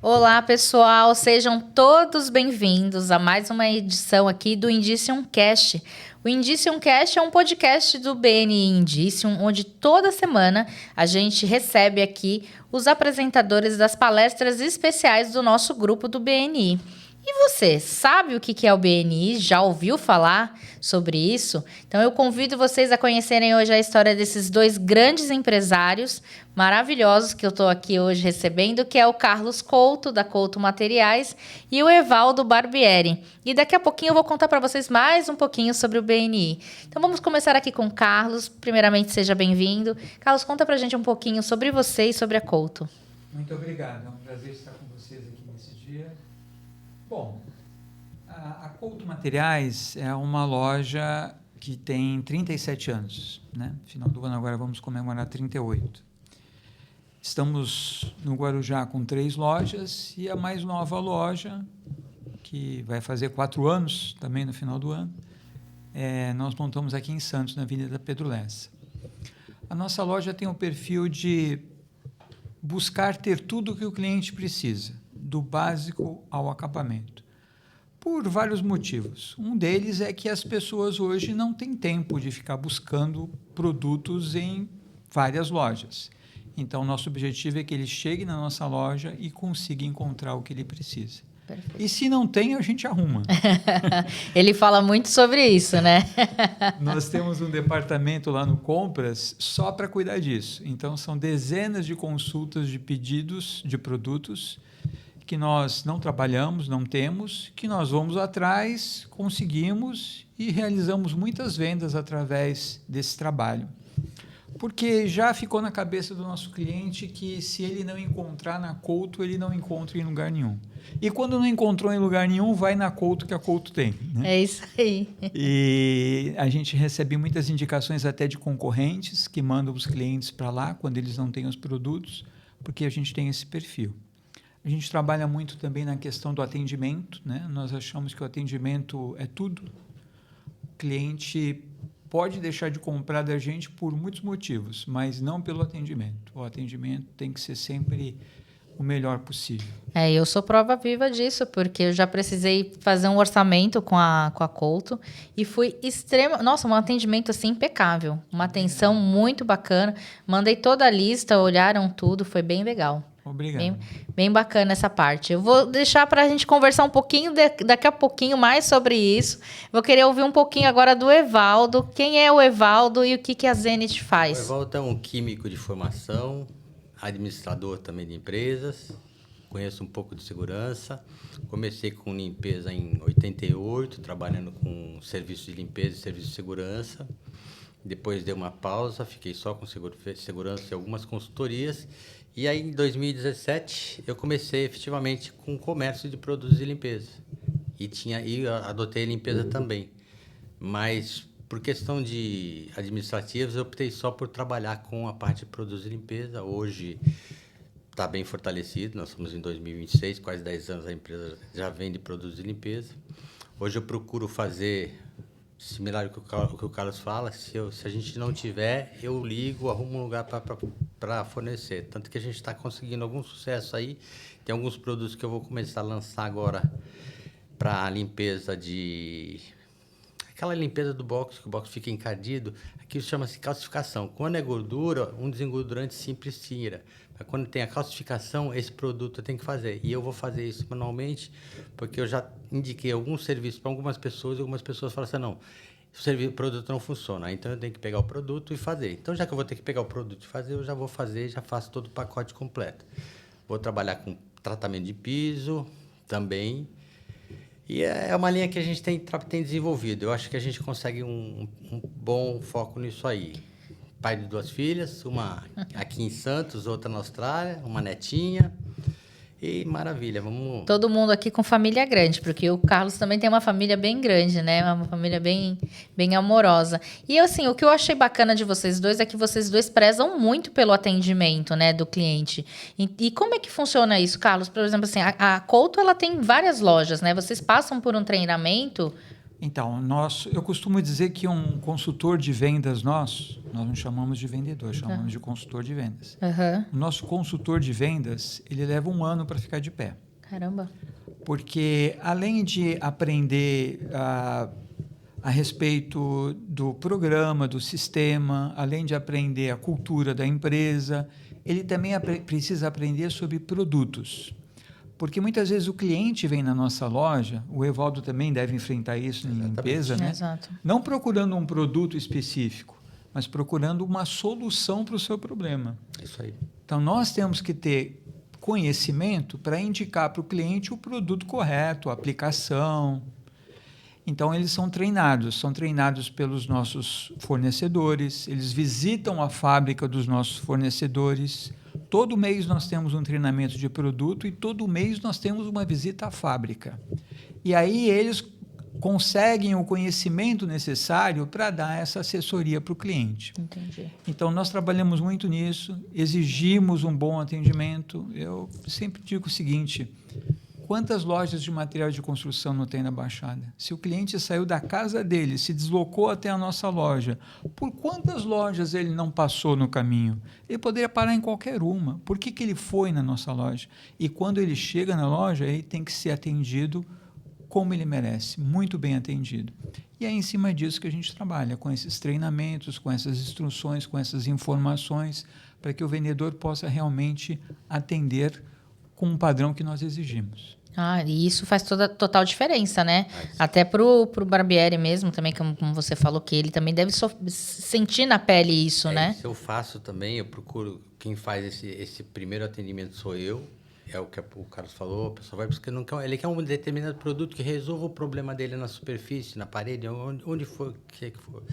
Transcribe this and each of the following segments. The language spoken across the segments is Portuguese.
Olá, pessoal, sejam todos bem-vindos a mais uma edição aqui do Indicium Cast. O Indicium Cast é um podcast do BNI Indicium, onde toda semana a gente recebe aqui os apresentadores das palestras especiais do nosso grupo do BNI. E você, sabe o que é o BNI? Já ouviu falar sobre isso? Então eu convido vocês a conhecerem hoje a história desses dois grandes empresários maravilhosos que eu estou aqui hoje recebendo, que é o Carlos Couto, da Couto Materiais, e o Evaldo Barbieri. E daqui a pouquinho eu vou contar para vocês mais um pouquinho sobre o BNI. Então vamos começar aqui com o Carlos. Primeiramente, seja bem-vindo. Carlos, conta para a gente um pouquinho sobre você e sobre a Couto. Muito obrigado, é um prazer estar com vocês aqui nesse dia. Bom, a Couto Materiais é uma loja que tem 37 anos, né? Final do ano agora vamos comemorar 38. Estamos no Guarujá com 3 lojas e a mais nova loja, que vai fazer 4 anos também no final do ano, nós montamos aqui em Santos, na Avenida Pedro Lessa. A nossa loja tem o perfil de buscar ter tudo o que o cliente precisa, do básico ao acabamento, por vários motivos. Um deles é que as pessoas hoje não têm tempo de ficar buscando produtos em várias lojas. Então, nosso objetivo é que ele chegue na nossa loja e consiga encontrar o que ele precisa. Perfeito. E se não tem, a gente arruma. Ele fala muito sobre isso, né? Nós temos um departamento lá no Compras só para cuidar disso. Então, são dezenas de consultas de pedidos de produtos que nós não trabalhamos, não temos, que nós vamos atrás, conseguimos e realizamos muitas vendas através desse trabalho. Porque já ficou na cabeça do nosso cliente que se ele não encontrar na Couto, ele não encontra em lugar nenhum. E quando não encontrou em lugar nenhum, vai na Couto que a Couto tem, né? É isso aí. E a gente recebe muitas indicações até de concorrentes que mandam os clientes para lá quando eles não têm os produtos, porque a gente tem esse perfil. A gente trabalha muito também na questão do atendimento, né? Nós achamos que o atendimento é tudo. O cliente pode deixar de comprar da gente por muitos motivos, mas não pelo atendimento. O atendimento tem que ser sempre o melhor possível. Eu sou prova viva disso, porque eu já precisei fazer um orçamento com a Couto e fui Nossa, um atendimento assim impecável, uma atenção muito bacana. Mandei toda a lista, olharam tudo, foi bem legal. Obrigado. Bem bacana essa parte. Eu vou deixar para a gente conversar um pouquinho, daqui a pouquinho, mais sobre isso. Vou querer ouvir um pouquinho agora do Evaldo. Quem é o Evaldo e o que a Zenith faz? O Evaldo é um químico de formação, administrador também de empresas, conheço um pouco de segurança. Comecei com limpeza em 88, trabalhando com serviço de limpeza e serviço de segurança. Depois dei uma pausa, fiquei só com segurança e algumas consultorias. E aí, em 2017, eu comecei efetivamente com o comércio de produtos de limpeza. E adotei a limpeza também. Mas, por questão de administrativas, eu optei só por trabalhar com a parte de produtos de limpeza. Hoje está bem fortalecido, nós estamos em 2026, quase 10 anos a empresa já vende produtos de limpeza. Hoje eu procuro fazer similar ao que o Carlos fala, se a gente não tiver, eu ligo, arrumo um lugar para fornecer. Tanto que a gente está conseguindo algum sucesso aí. Tem alguns produtos que eu vou começar a lançar agora para limpeza aquela limpeza do box, que o box fica encardido. Aqui chama-se calcificação. Quando é gordura, um desengordurante simples tira. Mas quando tem a calcificação, esse produto eu tenho que fazer. E eu vou fazer isso manualmente, porque eu já indiquei alguns serviços para algumas pessoas, e algumas pessoas falam assim, não, o produto não funciona, então eu tenho que pegar o produto e fazer. Então, já que eu vou ter que pegar o produto e fazer, eu já vou fazer, já faço todo o pacote completo. Vou trabalhar com tratamento de piso também. E é uma linha que a gente tem desenvolvido. Eu acho que a gente consegue um bom foco nisso aí. Pai de 2 filhas, uma aqui em Santos, outra na Austrália, uma netinha. E maravilha, vamos... Todo mundo aqui com família grande, porque o Carlos também tem uma família bem grande, né? Uma família bem amorosa. E assim, o que eu achei bacana de vocês dois é que vocês dois prezam muito pelo atendimento, né, do cliente. E como é que funciona isso, Carlos? Por exemplo, assim, a Couto, ela tem várias lojas, né? Vocês passam por um treinamento Então, eu costumo dizer que um consultor de vendas nós não chamamos de vendedor, chamamos de consultor de vendas. Uhum. O nosso consultor de vendas, ele leva 1 ano para ficar de pé. Caramba. Porque, além de aprender a respeito do programa, do sistema, além de aprender a cultura da empresa, ele também precisa aprender sobre produtos. Porque muitas vezes o cliente vem na nossa loja, o Evaldo também deve enfrentar isso em limpeza, né? Exato. Não procurando um produto específico, mas procurando uma solução para o seu problema. Isso aí. Então, nós temos que ter conhecimento para indicar para o cliente o produto correto, a aplicação. Então, eles são treinados pelos nossos fornecedores, eles visitam a fábrica dos nossos fornecedores. Todo mês nós temos um treinamento de produto e todo mês nós temos uma visita à fábrica. E aí eles conseguem o conhecimento necessário para dar essa assessoria para o cliente. Entendi. Então, nós trabalhamos muito nisso, exigimos um bom atendimento. Eu sempre digo o seguinte: quantas lojas de material de construção não tem na Baixada? Se o cliente saiu da casa dele, se deslocou até a nossa loja, por quantas lojas ele não passou no caminho? Ele poderia parar em qualquer uma. Por que ele foi na nossa loja? E quando ele chega na loja, ele tem que ser atendido como ele merece, muito bem atendido. E é em cima disso que a gente trabalha, com esses treinamentos, com essas instruções, com essas informações, para que o vendedor possa realmente atender com um padrão que nós exigimos. E isso faz total diferença, né? Até pro Barbieri mesmo, também, como você falou, que ele também deve sentir na pele isso, né? Isso eu faço também, eu procuro, quem faz esse primeiro atendimento sou eu, é o que o Carlos falou, a pessoa vai buscando, ele quer um determinado produto que resolva o problema dele na superfície, na parede, onde for, que for.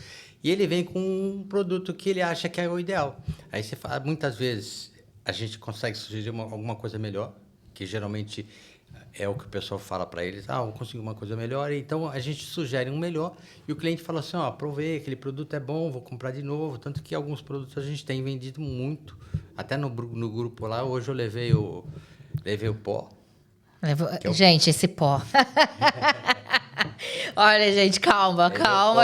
E ele vem com um produto que ele acha que é o ideal. Aí você fala, muitas vezes a gente consegue sugerir alguma coisa melhor, que geralmente é o que o pessoal fala para eles, eu consigo uma coisa melhor, então a gente sugere um melhor e o cliente fala assim, provei, aquele produto é bom, vou comprar de novo, tanto que alguns produtos a gente tem vendido muito, até no grupo lá, hoje eu levei o pó. Gente, esse pó. Olha, gente, calma,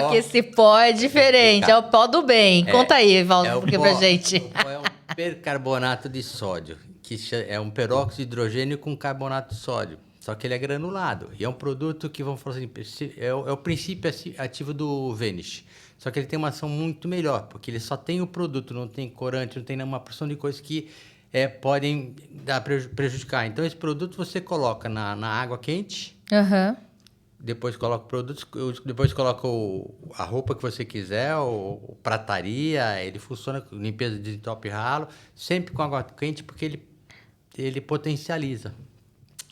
que esse pó é diferente, é o pó do bem. Conta aí, Evaldo, pra gente. O pó é um percarbonato de sódio, que é um peróxido de hidrogênio com carbonato de sódio. Só que ele é granulado. E é um produto que, vamos falar assim, é o princípio ativo do Vanish. Só que ele tem uma ação muito melhor, porque ele só tem o produto, não tem corante, não tem uma porção de coisas que podem prejudicar. Então, esse produto você coloca na água quente, depois coloca o produto, depois coloca a roupa que você quiser, ou prataria, ele funciona com limpeza de top e ralo, sempre com água quente, porque ele potencializa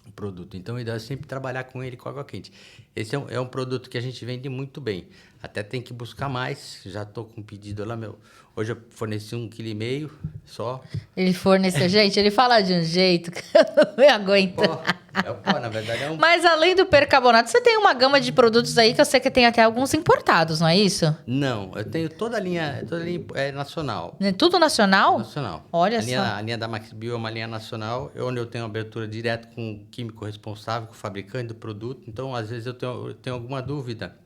o produto. Então, o ideal é sempre trabalhar com ele com água quente. Esse é um produto que a gente vende muito bem. Até tem que buscar mais. Já estou com um pedido lá, hoje eu forneci 1,5 kg só. Ele forneceu. Gente, ele fala de um jeito que eu não me aguento. Na verdade é um... Mas além do percarbonato, você tem uma gama de produtos aí que eu sei que tem até alguns importados, não é isso? Não, eu tenho toda a linha nacional. Tudo nacional? Nacional. Olha A linha da MaxBio é uma linha nacional, onde eu tenho abertura direto com o químico responsável, com o fabricante do produto. Então, às vezes eu tenho alguma dúvida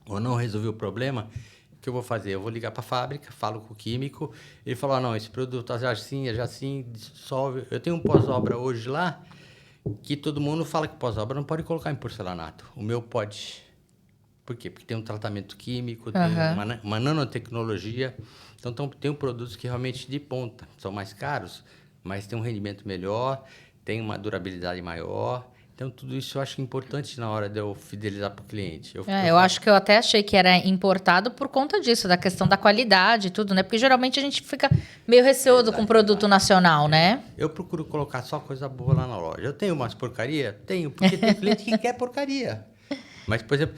ou não resolvi o problema, o que eu vou fazer? Eu vou ligar para a fábrica, falo com o químico, ele fala, não, esse produto já assim, dissolve. Eu tenho um pós-obra hoje lá, que todo mundo fala que pós-obra não pode colocar em porcelanato. O meu pode. Por quê? Porque tem um tratamento químico, tem uma nanotecnologia. Então, tem produtos que realmente de ponta. São mais caros, mas tem um rendimento melhor, tem uma durabilidade maior. Então, tudo isso eu acho importante na hora de eu fidelizar para o cliente. Eu acho que eu até achei que era importado por conta disso, da questão da qualidade e tudo, né? Porque geralmente a gente fica meio receoso com produto nacional, né? Eu procuro colocar só coisa boa lá na loja. Eu tenho umas porcaria? Tenho, porque tem cliente que quer porcaria. Mas, por exemplo,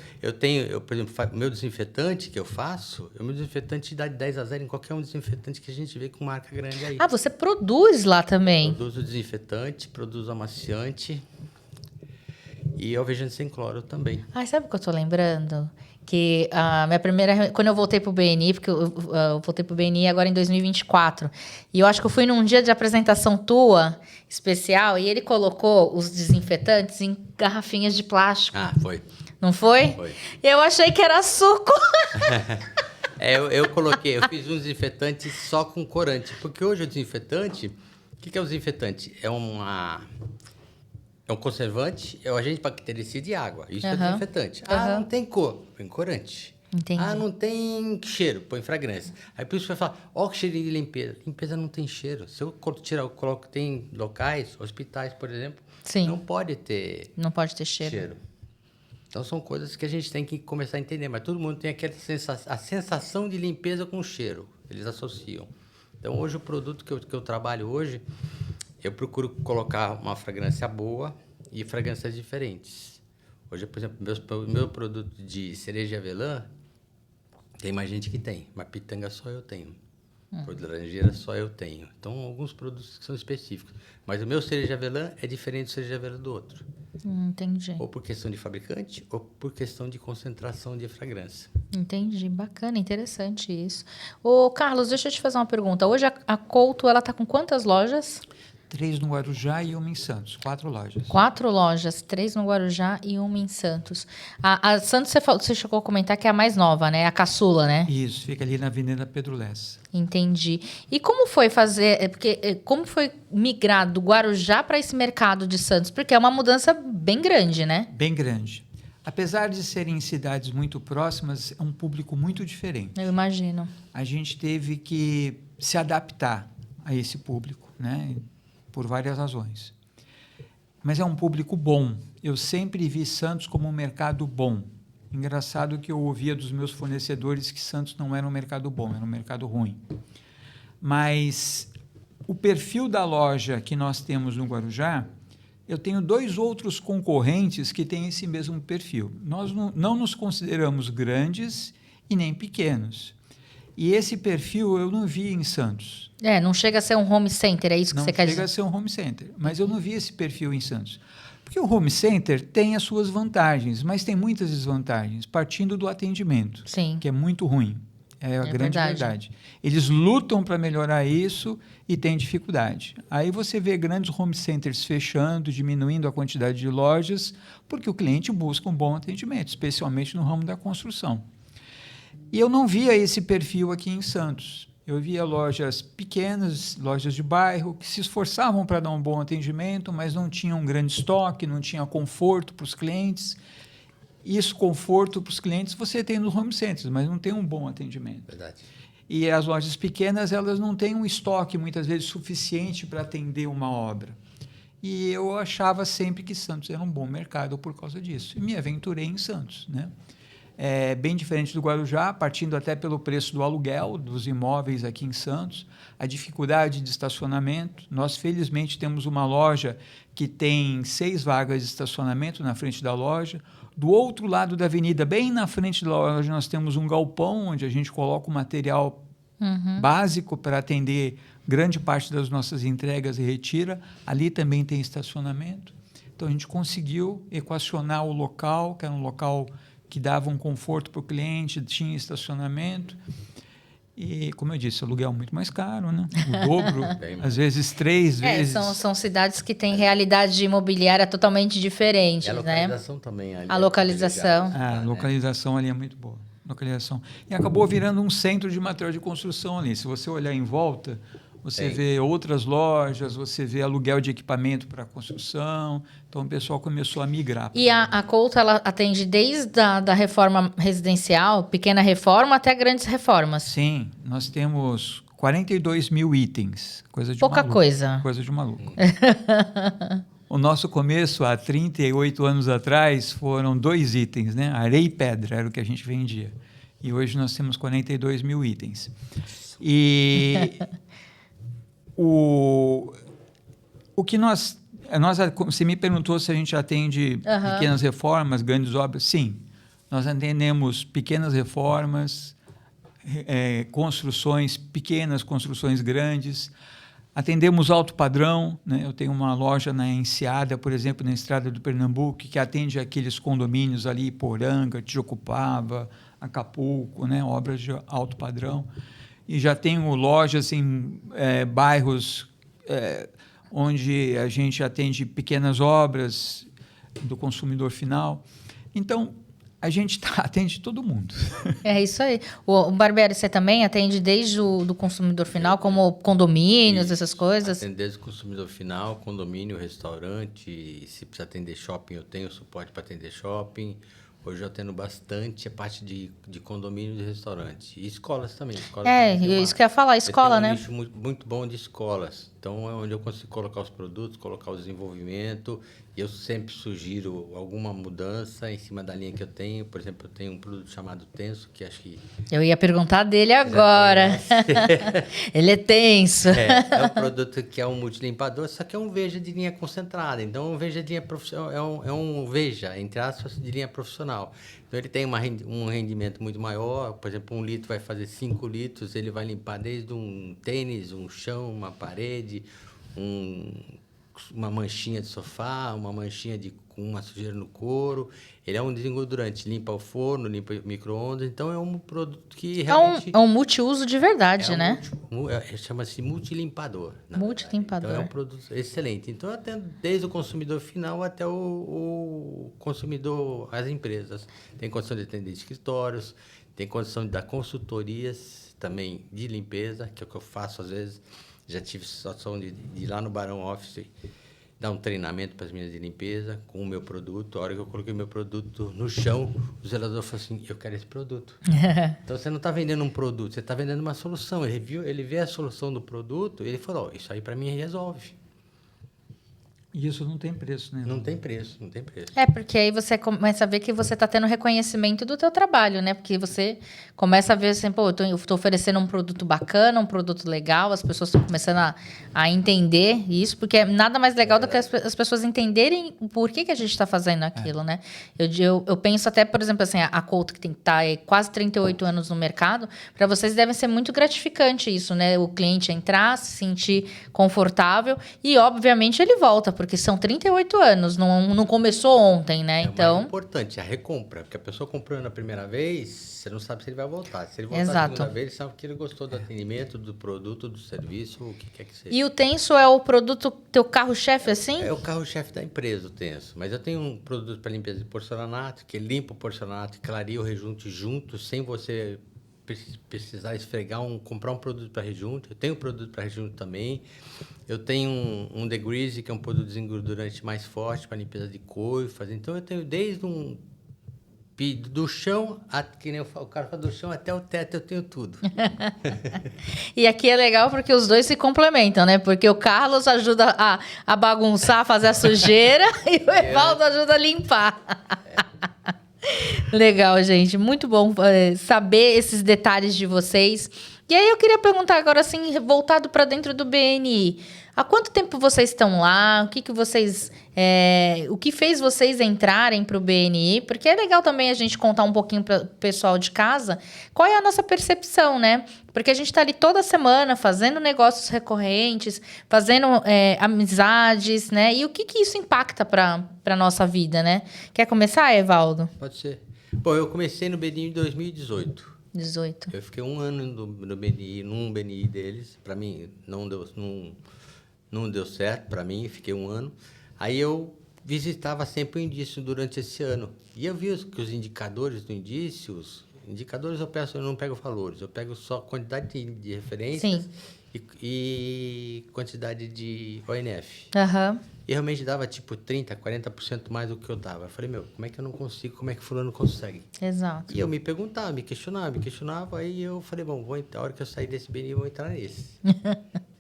o meu desinfetante que eu faço, o meu desinfetante dá de 10-0 em qualquer desinfetante que a gente vê com marca grande aí. Você produz lá também? Produzo o desinfetante, produzo amaciante... E alvejante sem cloro também. Sabe o que eu tô lembrando? Que a minha primeira... Quando eu voltei pro BNI, porque eu voltei pro BNI agora em 2024, e eu acho que eu fui num dia de apresentação tua, especial, e ele colocou os desinfetantes em garrafinhas de plástico. Foi. Não foi? Foi. Eu achei que era suco. Eu fiz um desinfetante só com corante, porque hoje o desinfetante, o que é o desinfetante? É um conservante, é um agente bactericida e água. Isso é desinfetante. Não tem cor, põe corante. Entendi. Não tem cheiro, põe fragrância. Aí por isso vai falar, ó, que cheirinho de limpeza. Limpeza não tem cheiro. Se eu coloco, tem locais, hospitais, por exemplo, Sim. não pode ter cheiro. Então são coisas que a gente tem que começar a entender, mas todo mundo tem aquela sensação de limpeza com cheiro, eles associam. Então hoje o produto que eu trabalho hoje, eu procuro colocar uma fragrância boa e fragrâncias diferentes. Hoje, por exemplo, meu produto de cereja e avelã, tem mais gente que tem, mas pitanga só eu tenho. Flor de laranjeira só eu tenho. Então, alguns produtos que são específicos. Mas o meu cereja de avelã é diferente do cereja de avelã do outro. Entendi. Ou por questão de fabricante, ou por questão de concentração de fragrância. Entendi. Bacana, interessante isso. Ô, Carlos, deixa eu te fazer uma pergunta. Hoje a Couto, ela tá com quantas lojas? 3 no Guarujá e 1 em Santos. 4 lojas. 4 lojas, 3 no Guarujá e 1 em Santos. A Santos, você chegou a comentar que é a mais nova, né? A caçula, né? Isso, fica ali na Avenida Pedro Lessa. Entendi. E como foi como foi migrar do Guarujá para esse mercado de Santos? Porque é uma mudança bem grande, né? Bem grande. Apesar de serem cidades muito próximas, é um público muito diferente. Eu imagino. A gente teve que se adaptar a esse público, né? Por várias razões. Mas é um público bom. Eu sempre vi Santos como um mercado bom. Engraçado que eu ouvia dos meus fornecedores que Santos não era um mercado bom, era um mercado ruim. Mas o perfil da loja que nós temos no Guarujá, eu tenho 2 outros concorrentes que têm esse mesmo perfil. Nós não nos consideramos grandes e nem pequenos. E esse perfil eu não vi em Santos. Não chega a ser um home center, é isso que você quer dizer? Não chega a ser um home center, mas eu não vi esse perfil em Santos. Porque o home center tem as suas vantagens, mas tem muitas desvantagens, partindo do atendimento, Sim. que é muito ruim. É a grande verdade. Eles lutam para melhorar isso e têm dificuldade. Aí você vê grandes home centers fechando, diminuindo a quantidade de lojas, porque o cliente busca um bom atendimento, especialmente no ramo da construção. E eu não via esse perfil aqui em Santos. Eu via lojas pequenas, lojas de bairro, que se esforçavam para dar um bom atendimento, mas não tinham um grande estoque, não tinha conforto para os clientes. Isso, conforto para os clientes, você tem nos home centers, mas não tem um bom atendimento. Verdade. E as lojas pequenas, elas não têm um estoque, muitas vezes, suficiente para atender uma obra. E eu achava sempre que Santos era um bom mercado por causa disso. E me aventurei em Santos, né? É bem diferente do Guarujá, partindo até pelo preço do aluguel dos imóveis aqui em Santos, a dificuldade de estacionamento. Nós, felizmente, temos uma loja que tem 6 vagas de estacionamento na frente da loja. Do outro lado da avenida, bem na frente da loja, nós temos um galpão onde a gente coloca o material básico para atender grande parte das nossas entregas e retira. Ali também tem estacionamento. Então, a gente conseguiu equacionar o local, que era um local que dava um conforto para o cliente, tinha estacionamento. E, como eu disse, o aluguel é muito mais caro, né? O dobro, às vezes 3 vezes. São cidades que têm realidade imobiliária totalmente diferente, E a né? localização também. Ali A localização. A localização ali é muito boa. Localização. E acabou virando um centro de material de construção ali. Se você olhar em volta, você vê outras lojas, você vê aluguel de equipamento para construção. Então, o pessoal começou a migrar. E a Couto, ela atende desde da reforma residencial, pequena reforma, até grandes reformas. Sim, nós temos 42 mil itens. Coisa de Pouca maluco. coisa. Coisa de maluco. O nosso começo, há 38 anos atrás, foram 2 itens, né? Areia e pedra era o que a gente vendia. E hoje nós temos 42 mil itens. E o que você me perguntou se a gente atende pequenas reformas, grandes obras. Sim, nós atendemos pequenas reformas, construções pequenas, construções grandes. Atendemos alto padrão, né? Eu tenho uma loja na Enseada, por exemplo, na Estrada do Pernambuco, que atende aqueles condomínios ali, Poranga, Tijucupava, Acapulco, né? Obras de alto padrão. E já tenho lojas em bairros onde a gente atende pequenas obras do consumidor final. Então, A gente atende todo mundo. É isso aí. O Barbieri, você também atende desde o do consumidor final, como condomínios, essas coisas? Atendo desde o consumidor final, condomínio, restaurante. Se precisa atender shopping, eu tenho suporte para atender shopping. Hoje eu atendo bastante a parte de condomínio e restaurante. E escolas também. Isso que eu ia falar, escola, né? Eu tenho um nicho muito bom de escolas. Então, é onde eu consigo colocar os produtos, colocar o desenvolvimento. E eu sempre sugiro alguma mudança em cima da linha que eu tenho. Por exemplo, eu tenho um produto chamado Tenso, que acho que... Eu ia perguntar dele agora. Ele é tenso. É um produto que é um multilimpador, só que é um Veja de linha concentrada. Então, um Veja de linha profissional, é um Veja, entre aspas, de linha profissional. Então, ele tem um rendimento muito maior. Por exemplo, 1 litro vai fazer 5 litros. Ele vai limpar desde um tênis, um chão, uma parede, uma manchinha de sofá, uma manchinha com uma sujeira no couro. Ele é um desengordurante, limpa o forno, limpa o micro-ondas. Então, é um produto que realmente... É um multiuso de verdade, né? Chama-se multilimpador. Multilimpador. Então, é um produto excelente. Então, eu atendo desde o consumidor final até o consumidor, as empresas. Tem condição de atender escritórios, tem condição de dar consultorias também de limpeza, que é o que eu faço às vezes. Já tive situação de ir lá no Barão Office, dar um treinamento para as meninas de limpeza com o meu produto. A hora que eu coloquei o meu produto no chão, o zelador falou assim, eu quero esse produto. Então, você não está vendendo um produto, você está vendendo uma solução. Ele vê a solução do produto, ele falou, isso aí para mim resolve. E isso não tem preço, né? Não tem preço, não tem preço. É, porque aí você começa a ver que você está tendo reconhecimento do teu trabalho, né? Porque você começa a ver assim, pô, eu estou oferecendo um produto bacana, um produto legal, as pessoas estão começando a entender isso, porque é nada mais legal do que as pessoas entenderem por que a gente está fazendo aquilo, né? Eu penso até, por exemplo, assim, a Couto, que tem que estar quase 38 anos no mercado, para vocês deve ser muito gratificante isso, né? O cliente entrar, se sentir confortável e, obviamente, ele volta, porque são 38 anos, não começou ontem, né? Então, o mais importante, a recompra, porque a pessoa comprou na primeira vez, você não sabe se ele vai voltar. Se ele voltar a segunda vez, ele sabe que ele gostou do atendimento, do produto, do serviço, o que quer que seja. E o Tenso é o produto, teu carro-chefe, assim? É o carro-chefe da empresa, o Tenso. Mas eu tenho um produto para limpeza de porcelanato, que limpa o porcelanato e clareia o rejunte junto, sem você precisar esfregar, comprar um produto para rejunte. Eu tenho um produto para rejunte também. Eu tenho um Degrease, que é um produto desengordurante mais forte para limpeza de coifas. Então, eu tenho desde do chão, que nem o cara fala, do chão até o teto, eu tenho tudo. E aqui é legal porque os dois se complementam, né? Porque o Carlos ajuda a bagunçar, a fazer a sujeira e o Evaldo ajuda a limpar. Legal, gente. Muito bom saber esses detalhes de vocês. E aí eu queria perguntar agora, assim, voltado para dentro do BNI. Há quanto tempo vocês estão lá? O que fez vocês entrarem para o BNI? Porque é legal também a gente contar um pouquinho para o pessoal de casa qual é a nossa percepção, né? Porque a gente está ali toda semana fazendo negócios recorrentes, fazendo amizades, né? E o que isso impacta para a nossa vida, né? Quer começar, Evaldo? Pode ser. Bom, eu comecei no BNI em 2018. 18. Eu fiquei 1 ano no BNI, num BNI deles. Para mim, não deu certo, para mim, fiquei 1 ano. Aí eu visitava sempre o indício durante esse ano. E eu vi que os indicadores do indício, indicadores eu não pego valores, eu pego só quantidade de referências e quantidade de ONF. Aham. E realmente dava tipo 30%, 40% mais do que eu dava. Eu falei, como é que eu não consigo? Como é que fulano consegue? Exato. E eu me perguntava, me questionava. Aí eu falei, a hora que eu sair desse BNI, eu vou entrar nesse.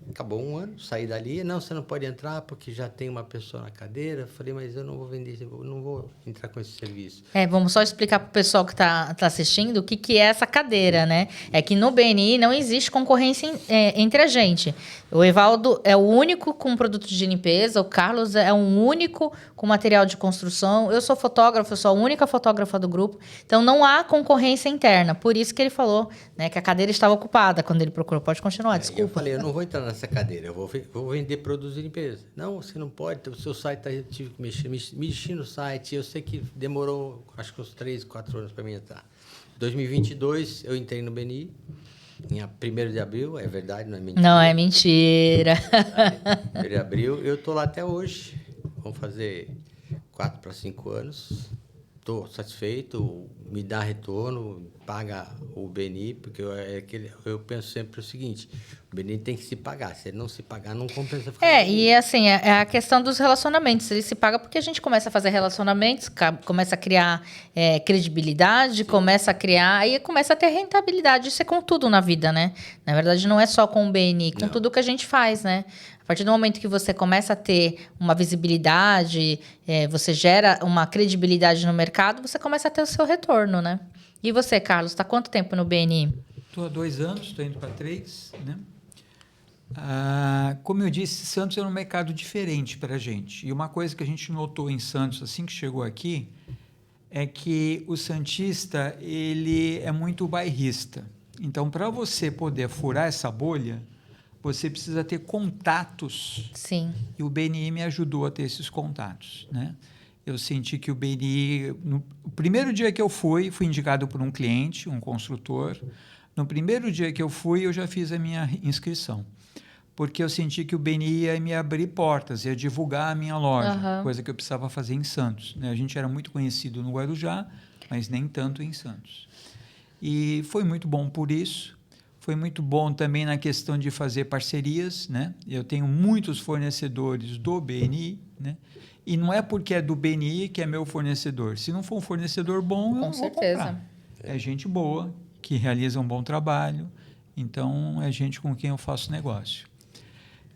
Acabou 1 ano, saí dali. Não, você não pode entrar porque já tem uma pessoa na cadeira. Eu falei, mas eu não vou vender, eu não vou entrar com esse serviço. Vamos só explicar para o pessoal que tá assistindo o que é essa cadeira, né? É que no BNI não existe concorrência entre a gente. O Evaldo é o único com produto de limpeza, o Carlos é um único com material de construção, eu sou fotógrafa, eu sou a única fotógrafa do grupo, então não há concorrência interna. Por isso que ele falou, né, que a cadeira estava ocupada quando ele procurou. Pode continuar, desculpa. Eu falei, eu não vou entrar nessa cadeira, eu vou vender produtos de limpeza. Não, você não pode, o seu site, eu tive que mexer no site, eu sei que demorou, acho que uns 3, 4 anos para mim entrar. Em 2022, eu entrei no BNI, em 1º de abril, é verdade, não é mentira. Não é mentira. 1º de abril, eu estou lá até hoje, vamos fazer 4 para 5 anos. estou satisfeito, me dá retorno, paga o BNI, porque eu penso sempre o seguinte, o BNI tem que se pagar, se ele não se pagar, não compensa ficar no BNI. E assim, é a questão dos relacionamentos. Ele se paga porque a gente começa a fazer relacionamentos, começa a criar credibilidade, começa a criar, aí começa a ter rentabilidade. Isso é com tudo na vida, né? Na verdade, não é só com o BNI, com tudo que a gente faz, né? A partir do momento que você começa a ter uma visibilidade, você gera uma credibilidade no mercado, você começa a ter o seu retorno, né? E você, Carlos, está há quanto tempo no BNI? Estou há 2 anos, estou indo para 3, né? Como eu disse, Santos é um mercado diferente para a gente. E uma coisa que a gente notou em Santos, assim que chegou aqui, é que o santista ele é muito bairrista. Então, para você poder furar essa bolha, você precisa ter contatos. Sim. E o BNI me ajudou a ter esses contatos, né? Eu senti que o BNI... o primeiro dia que eu fui indicado por um cliente, um construtor. No primeiro dia que eu fui, eu já fiz a minha inscrição. Porque eu senti que o BNI ia me abrir portas, ia divulgar a minha loja, coisa que eu precisava fazer em Santos, né? A gente era muito conhecido no Guarujá, mas nem tanto em Santos. E foi muito bom por isso. Foi muito bom também na questão de fazer parcerias, né? Eu tenho muitos fornecedores do BNI, né? E não é porque é do BNI que é meu fornecedor. Se não for um fornecedor bom, eu não vou comprar. É gente boa, que realiza um bom trabalho. Então, é gente com quem eu faço negócio.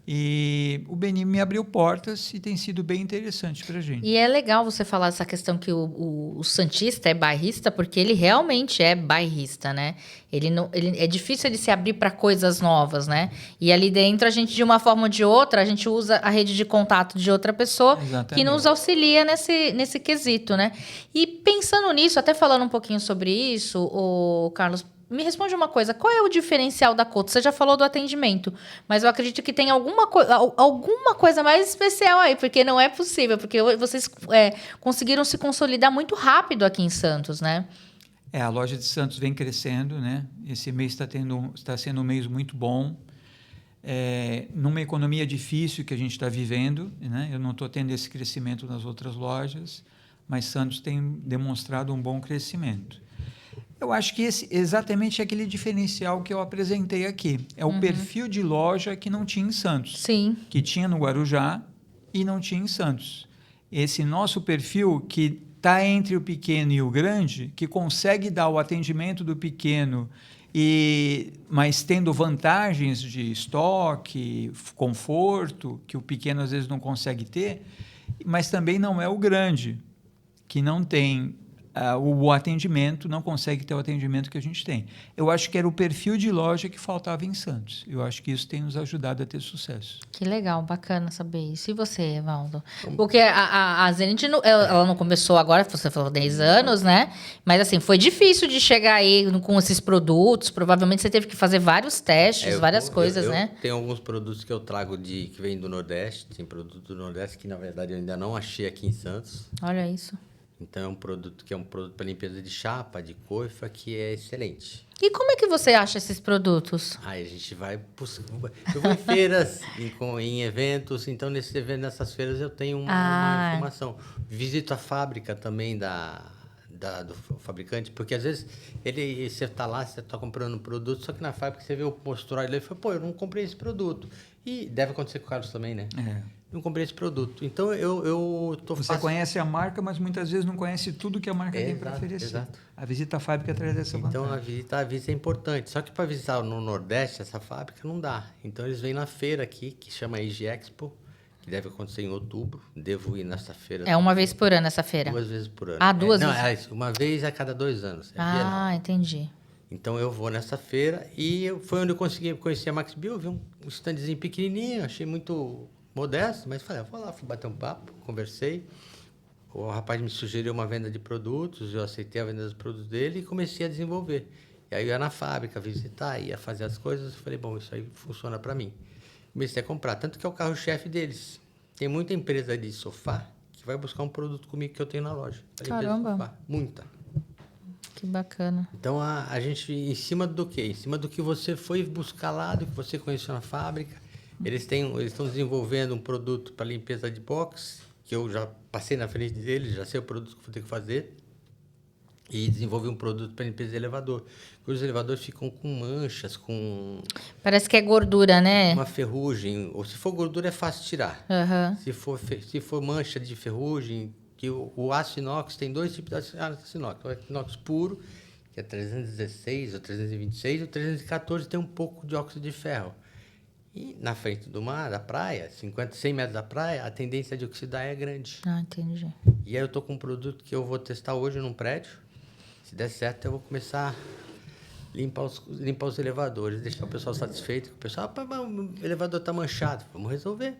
E o BNI me abriu portas e tem sido bem interessante para a gente. E é legal você falar essa questão que o santista é bairrista, porque ele realmente é bairrista, né? É difícil ele se abrir para coisas novas, né? E ali dentro, a gente, de uma forma ou de outra, a gente usa a rede de contato de outra pessoa que nos auxilia nesse quesito, né? E pensando nisso, até falando um pouquinho sobre isso, o Carlos, me responde uma coisa, qual é o diferencial da Couto? Você já falou do atendimento, mas eu acredito que tem alguma coisa mais especial aí, porque não é possível, porque vocês conseguiram se consolidar muito rápido aqui em Santos, né? A loja de Santos vem crescendo, né? Esse mês está sendo um mês muito bom. Numa economia difícil que a gente está vivendo, né? Eu não estou tendo esse crescimento nas outras lojas, mas Santos tem demonstrado um bom crescimento. Eu acho que esse exatamente é aquele diferencial que eu apresentei aqui. É o perfil de loja que não tinha em Santos. Sim. Que tinha no Guarujá e não tinha em Santos. Esse nosso perfil que está entre o pequeno e o grande, que consegue dar o atendimento do pequeno, mas tendo vantagens de estoque, conforto, que o pequeno às vezes não consegue ter, mas também não é o grande, que não tem... o atendimento, não consegue ter o atendimento que a gente tem. Eu acho que era o perfil de loja que faltava em Santos. Eu acho que isso tem nos ajudado a ter sucesso. Que legal, bacana saber isso. E você, Evaldo? Porque a Zenit, ela não começou agora, você falou 10 anos, né? Mas assim, foi difícil de chegar aí com esses produtos. Provavelmente você teve que fazer vários testes, várias coisas, né? Tem alguns produtos que eu trago que vêm do Nordeste. Tem produto do Nordeste que, na verdade, eu ainda não achei aqui em Santos. Olha isso. Então, é um produto para limpeza de chapa, de coifa, que é excelente. E como é que você acha esses produtos? Aí a gente vai buscar. Eu vou em feiras, em eventos. Então, nessas feiras eu tenho uma informação. Visito a fábrica também do fabricante, porque às vezes você está lá, você está comprando um produto, só que na fábrica você vê o mostruário e fala, eu não comprei esse produto. E deve acontecer com o Carlos também, né? Não comprei esse produto. Então, Você conhece a marca, mas muitas vezes não conhece tudo que a marca tem para oferecer. Exato. A visita à fábrica traz essa vantagem. Então, a visita é importante. Só que para visitar no Nordeste, essa fábrica não dá. Então, eles vêm na feira aqui, que chama IG Expo, que deve acontecer em outubro. Devo ir nessa feira. É uma vez por ano essa feira? 2 vezes por ano. Duas vezes? Uma vez a cada 2 anos. Entendi. Então, eu vou nessa feira e foi onde eu consegui conhecer a Max Bio. Vi um standzinho pequenininho, achei muito modesto, mas falei, vou lá, fui bater um papo, conversei. O rapaz me sugeriu uma venda de produtos, eu aceitei a venda dos produtos dele e comecei a desenvolver. E aí eu ia na fábrica visitar, ia fazer as coisas, eu falei, bom, isso aí funciona para mim. Comecei a comprar, tanto que é o carro-chefe deles. Tem muita empresa de sofá que vai buscar um produto comigo que eu tenho na loja. Caramba! Sofá. Muita. Que bacana. Então, a gente, em cima do quê? Em cima do que você foi buscar lá, do que você conheceu na fábrica. Eles estão desenvolvendo um produto para limpeza de box, que eu já passei na frente deles, já sei o produto que vou ter que fazer. E desenvolvi um produto para limpeza de elevador. Os elevadores ficam com manchas, com Parece que é gordura, né? uma ferrugem. Ou se for gordura, é fácil tirar. Aham. Se for mancha de ferrugem, que o aço inox tem 2 tipos de aço inox. O inox puro, que é 316 ou 326, e o 314 tem um pouco de óxido de ferro. E na frente do mar, da praia, 50, 100 metros da praia, a tendência de oxidar é grande. Ah, entendi. E aí eu estou com um produto que eu vou testar hoje num prédio. Se der certo, eu vou começar a limpar os elevadores, deixar o pessoal satisfeito. O pessoal, o elevador está manchado. Vamos resolver.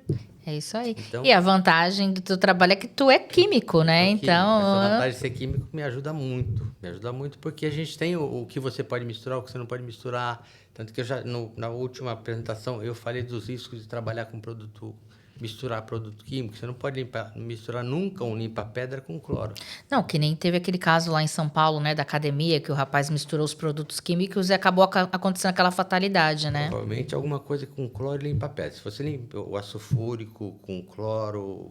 É isso aí. Então- E a vantagem do teu trabalho é que tu é químico, né? Essa Então, vantagem de ser químico me ajuda muito. Me ajuda muito porque a gente tem o que você pode misturar, o que você não pode misturar. Tanto que eu já, na última apresentação, eu falei dos riscos de trabalhar com misturar produto químico. Você não pode misturar nunca um limpa-pedra com cloro. não, que nem teve aquele caso lá em São Paulo, né, da academia, que o rapaz misturou os produtos químicos e acabou acontecendo aquela fatalidade, né? Provavelmente alguma coisa com cloro e limpa-pedra. Se você limpa o ácido fúrico com cloro,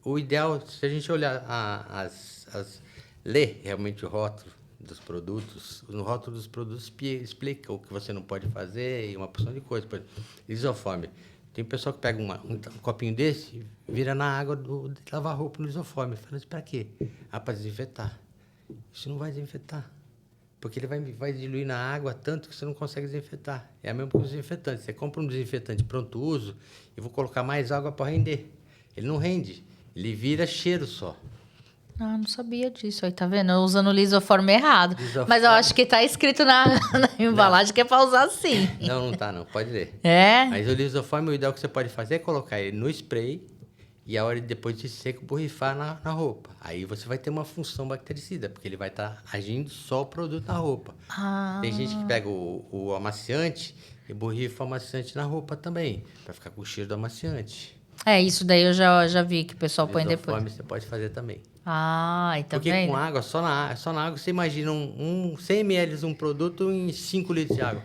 o ideal, se a gente olhar ler realmente o rótulo dos produtos, no rótulo dos produtos explica o que você não pode fazer e uma porção de coisas. Por exemplo, lisoforme. Tem pessoal que pega um copinho desse, vira na água de lavar roupa no lisoforme. Fala assim, para quê? Ah, para desinfetar. Isso não vai desinfetar. Porque ele vai diluir na água tanto que você não consegue desinfetar. É a mesma coisa com desinfetante. Você compra um desinfetante pronto uso e vou colocar mais água para render. Ele não rende. Ele vira cheiro só. Ah, não sabia disso. Aí, tá vendo? Eu usando o lisoforme errado. Lisoforme. Mas eu acho que tá escrito na embalagem que é pra usar assim. Não tá não. Pode ler. É? Mas o lisoforme, o ideal que você pode fazer é colocar ele no spray e a hora depois de seco, borrifar na roupa. Aí você vai ter uma função bactericida, porque ele vai estar agindo só o produto na roupa. Ah, Tem gente que pega o amaciante e borrifa o amaciante na roupa também, para ficar com o cheiro do amaciante. é, isso daí eu já vi que o pessoal põe depois. Lisoforme você pode fazer também. Ah, e tá Porque vendo? com água, só na água, você imagina 100 ml um produto em 5 litros de água.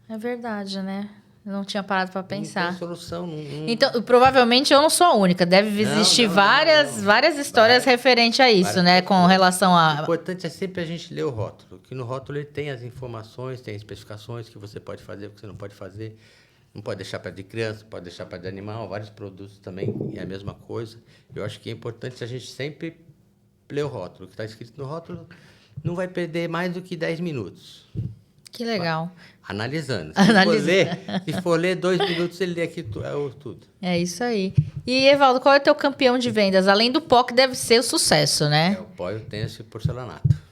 É verdade, né? Eu não tinha parado pra Não pensar. tem solução. Então, provavelmente eu não sou a única. Deve existir não. várias histórias referentes a isso, várias né? Com pessoas. relação O a... importante é sempre a gente ler o rótulo, que no rótulo ele tem as informações, tem as especificações que você pode fazer, o que você não pode fazer. Não pode deixar para de criança, pode deixar para de animal, vários produtos também é a mesma coisa. Eu acho que é importante a gente sempre ler o rótulo. O que está escrito no rótulo não vai perder mais do que 10 minutos. Que legal. Analisando. Analisando. Se for ler 2 minutos, ele lê aqui tudo. É isso aí. E, Evaldo, qual é o teu campeão de vendas? Além do pó, que deve ser o sucesso, É né? o pó e o tenso e porcelanato.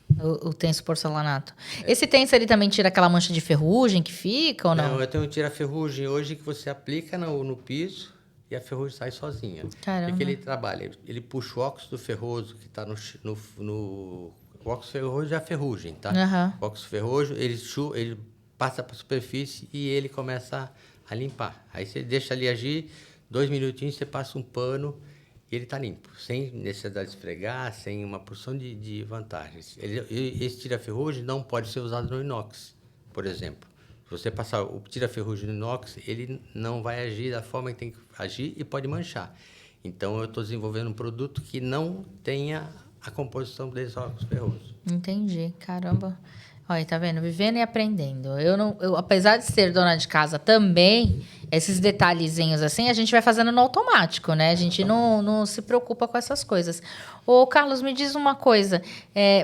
O tenso porcelanato. Esse tenso, ele também tira aquela mancha de ferrugem que fica ou não? Eu tenho um tira-ferrugem hoje que você aplica no piso e a ferrugem sai sozinha. Caramba. O que ele trabalha? Ele puxa o óxido ferroso que está no o óxido ferroso é a ferrugem, tá? Aham. O óxido ferroso, ele passa para a superfície e ele começa a limpar. Aí você deixa ali agir, 2 minutinhos, você passa um pano e ele está limpo, sem necessidade de esfregar, sem uma porção de vantagens. Esse tira-ferrugem não pode ser usado no inox, por exemplo. Se você passar o tira-ferrugem no inox, ele não vai agir da forma que tem que agir e pode manchar. Então, eu estou desenvolvendo um produto que não tenha a composição desse óxido ferroso. Entendi. Caramba. Olha, tá vendo? Vivendo e aprendendo. Eu, apesar de ser dona de casa também, esses detalhezinhos assim, a gente vai fazendo no automático, né? A gente não se preocupa com essas coisas. Ô, Carlos, me diz uma coisa.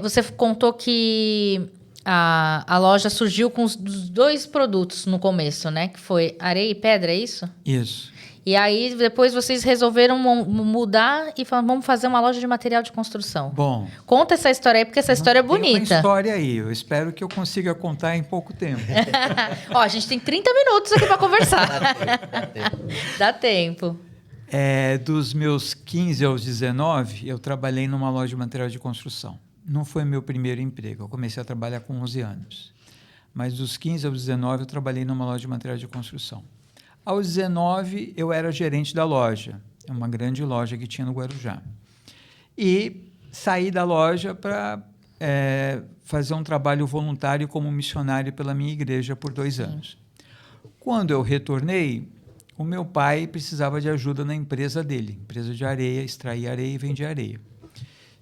Você contou que a loja surgiu com os 2 produtos no começo, né? Que foi areia e pedra, é isso? Isso. E aí, depois vocês resolveram mudar e falaram, vamos fazer uma loja de material de construção. Bom, Conta essa história aí, porque essa história é tem uma bonita. história aí. Eu espero que eu consiga contar em pouco tempo. Ó, a gente tem 30 minutos aqui para conversar. Dá tempo. Dos meus 15 aos 19, eu trabalhei numa loja de material de construção. Não foi meu primeiro emprego. Eu comecei a trabalhar com 11 anos. Mas dos 15 aos 19, eu trabalhei numa loja de material de construção. Aos 19, eu era gerente da loja, uma grande loja que tinha no Guarujá. E saí da loja para fazer um trabalho voluntário como missionário pela minha igreja por 2 anos. Quando eu retornei, o meu pai precisava de ajuda na empresa dele, empresa de areia, extraía areia e vendia areia.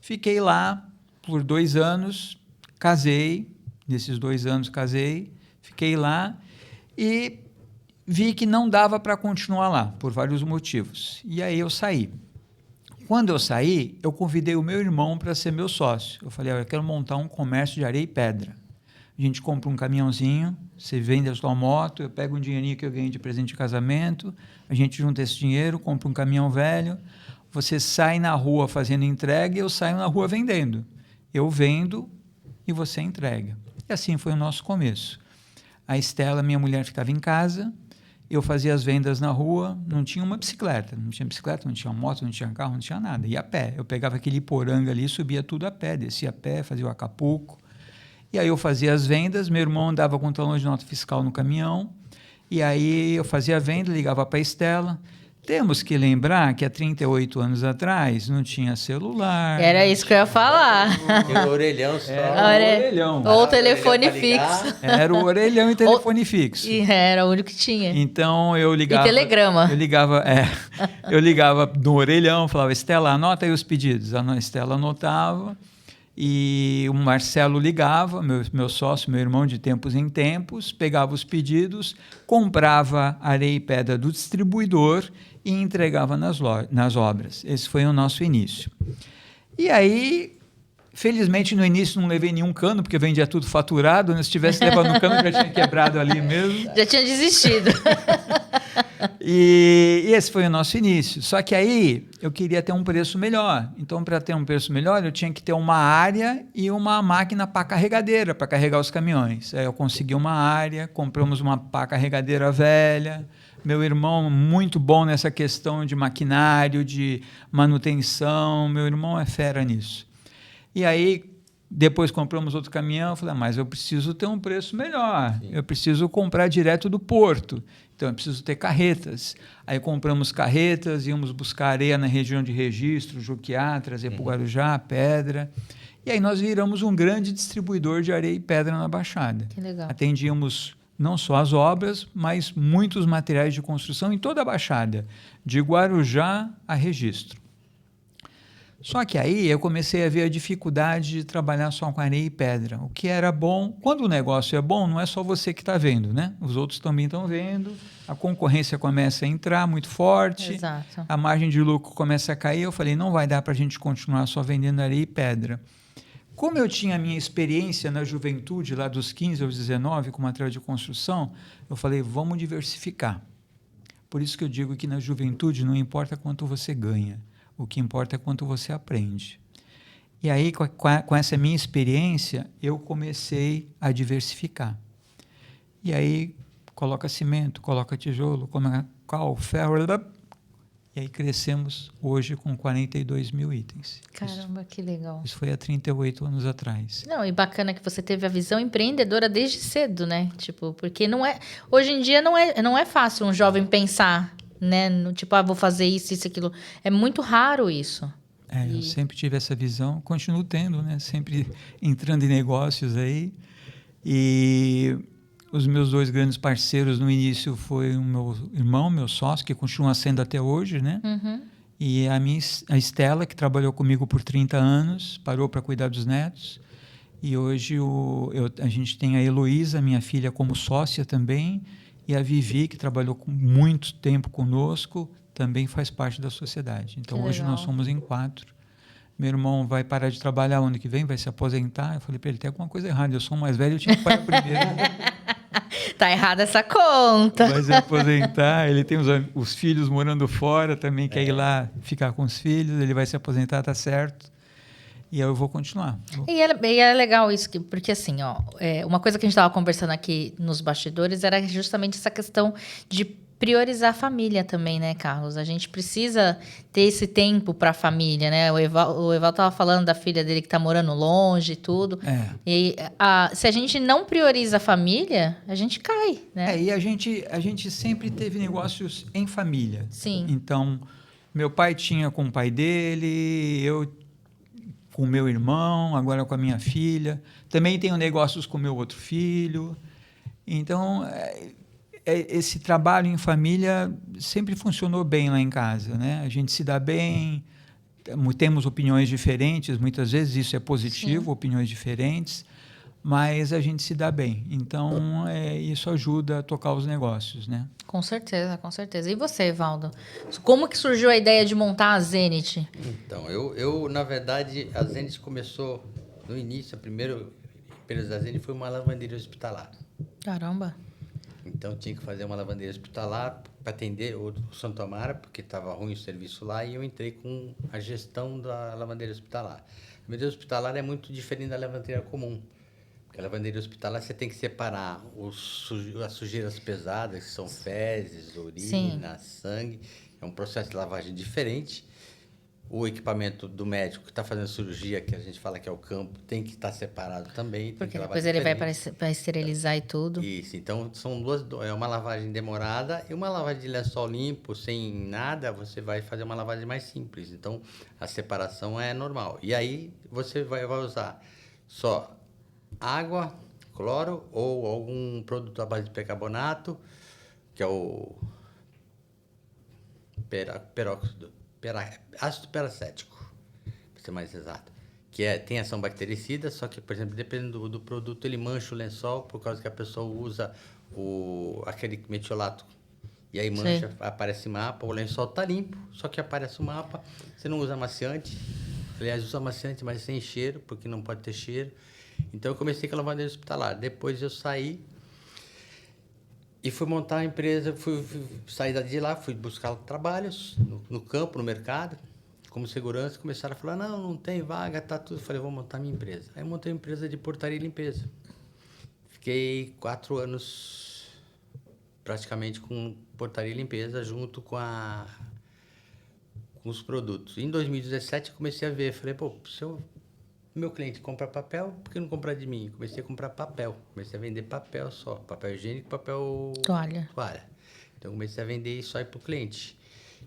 Fiquei lá por 2 anos, casei. Nesses 2 anos casei, fiquei lá e vi que não dava para continuar lá, por vários motivos. E aí eu saí. Quando eu saí, eu convidei o meu irmão para ser meu sócio. Eu falei, eu quero montar um comércio de areia e pedra. A gente compra um caminhãozinho, você vende a sua moto, eu pego um dinheirinho que eu ganhei de presente de casamento, a gente junta esse dinheiro, compra um caminhão velho, você sai na rua fazendo entrega e eu saio na rua vendendo. Eu vendo e você entrega. E assim foi o nosso começo. A Estela, minha mulher, ficava em casa, eu fazia as vendas na rua, não tinha uma bicicleta, não tinha moto, não tinha carro, não tinha nada, ia a pé. Eu pegava aquele Iporanga ali, subia tudo a pé, descia a pé, fazia o Acapulco. E aí eu fazia as vendas, meu irmão andava com o talão de nota fiscal no caminhão, e aí eu fazia a venda, ligava para a Estela. Temos que lembrar que há 38 anos atrás não tinha celular. Era isso que eu ia falar. Tinha o orelhão só. Era o orelhão. Ou o telefone Orelhão pra ligar. fixo. Era o orelhão e telefone fixo. E era o único que tinha. Então eu ligava. E telegrama. Eu ligava no orelhão, falava, Estela, anota aí os pedidos. A Estela anotava. E o Marcelo ligava, meu sócio, meu irmão, de tempos em tempos, pegava os pedidos, comprava areia e pedra do distribuidor e entregava nas obras. Esse foi o nosso início. E aí, felizmente, no início não levei nenhum cano, porque eu vendia tudo faturado, né? Se tivesse levado um cano, já tinha quebrado ali mesmo. Já tinha desistido. E esse foi o nosso início. Só que aí eu queria ter um preço melhor. Então, para ter um preço melhor, eu tinha que ter uma área e uma máquina pá carregadeira para carregar os caminhões. Aí eu consegui uma área, compramos uma pá carregadeira velha. Meu irmão, muito bom nessa questão de maquinário, de manutenção. Meu irmão é fera nisso. E aí, depois compramos outro caminhão. Eu falei, mas eu preciso ter um preço melhor. Eu preciso comprar direto do porto. Então, eu preciso ter carretas. Aí compramos carretas, íamos buscar areia na região de Registro, Juquiá, trazer para o Guarujá, pedra. E aí nós viramos um grande distribuidor de areia e pedra na Baixada. Que legal. Atendíamos não só as obras, mas muitos materiais de construção em toda a Baixada, de Guarujá a Registro. Só que aí eu comecei a ver a dificuldade de trabalhar só com areia e pedra. O que era bom, quando o negócio é bom, não é só você que está vendo, né? Os outros também estão vendo, a concorrência começa a entrar muito forte, Exato. a margem de lucro começa a cair. Eu falei, não vai dar para a gente continuar só vendendo areia e pedra. Como eu tinha a minha experiência na juventude, lá dos 15 aos 19, com material de construção, eu falei, vamos diversificar. Por isso que eu digo que na juventude não importa quanto você ganha, o que importa é quanto você aprende. E aí, com essa minha experiência, eu comecei a diversificar. E aí, coloca cimento, coloca tijolo, cal, ferro, e aí crescemos hoje com 42 mil itens. Caramba, que legal. Isso foi há 38 anos atrás. Não, e bacana que você teve a visão empreendedora desde cedo, né? Tipo, porque não é... Hoje em dia não é fácil um jovem pensar, né? No, tipo, vou fazer isso, aquilo. É muito raro isso. Eu sempre tive essa visão, continuo tendo, né? Sempre entrando em negócios aí. E os meus 2 grandes parceiros no início foi o meu irmão, meu sócio, que continua sendo até hoje, né? Uhum. E a Estela, que trabalhou comigo por 30 anos, parou para cuidar dos netos. E hoje a gente tem a Heloísa, minha filha, como sócia também, e a Vivi, que trabalhou muito tempo conosco, também faz parte da sociedade. Então, hoje nós somos em 4. Meu irmão vai parar de trabalhar ano que vem, vai se aposentar. Eu falei para ele, tem alguma coisa errada, eu sou o mais velho, eu tinha que parar primeiro. Tá errada essa conta. Vai se aposentar, ele tem os filhos morando fora, também quer ir lá ficar com os filhos, ele vai se aposentar, tá certo. E eu vou continuar. E é legal isso, porque assim, uma coisa que a gente estava conversando aqui nos bastidores era justamente essa questão de priorizar a família também, né, Carlos? A gente precisa ter esse tempo para a família, né? O Evaldo estava falando da filha dele que está morando longe e tudo. E se a gente não prioriza a família, a gente cai, né? E a gente sempre teve negócios em família. Sim. Então, meu pai tinha com o pai dele, eu com o meu irmão, agora com a minha filha. Também tenho negócios com o meu outro filho. Então, esse trabalho em família sempre funcionou bem lá em casa, né? A gente se dá bem, temos opiniões diferentes, muitas vezes isso é positivo, opiniões diferentes, mas a gente se dá bem. Então, isso ajuda a tocar os negócios, né? Com certeza, com certeza. E você, Evaldo? Como que surgiu a ideia de montar a Zenit? Então, eu na verdade, a Zenit começou no início, a primeira empresa da Zenit foi uma lavanderia hospitalar. Caramba. Então, tinha que fazer uma lavanderia hospitalar para atender o Santo Amaro, porque estava ruim o serviço lá, e eu entrei com a gestão da lavanderia hospitalar. A lavanderia hospitalar é muito diferente da lavanderia comum. Porque a lavanderia hospitalar você tem que separar as sujeiras pesadas, que são fezes, urina, sangue. É um processo de lavagem diferente. O equipamento do médico que está fazendo cirurgia, que a gente fala que é o campo, tem que estar separado também. Porque depois ele vai para esterilizar e tudo. Isso, então são é uma lavagem demorada e uma lavagem de lençol limpo, sem nada, você vai fazer uma lavagem mais simples. Então, a separação é normal. E aí, você vai usar só água, cloro ou algum produto à base de percarbonato, que é o ácido peracético, para ser mais exato, que tem ação bactericida, só que, por exemplo, dependendo do produto, ele mancha o lençol por causa que a pessoa usa aquele metiolato. E aí mancha, aparece mapa, o lençol está limpo, só que aparece o mapa, você não usa amaciante, aliás, usa amaciante, mas sem cheiro, porque não pode ter cheiro. Então, eu comecei com a lavanderia hospitalar. Depois eu saí e fui montar a empresa, fui sair de lá, fui buscar trabalhos no campo, no mercado, como segurança. Começaram a falar, não tem vaga, tá tudo. Eu falei, vou montar minha empresa. Aí montei uma empresa de portaria e limpeza. Fiquei 4 anos praticamente com portaria e limpeza junto com os produtos. Em 2017 eu comecei a ver, falei, se meu cliente compra papel, por que não comprar de mim? Comecei a comprar papel. Comecei a vender papel só. Papel higiênico, papel... Toalha. Então, comecei a vender isso aí para o cliente.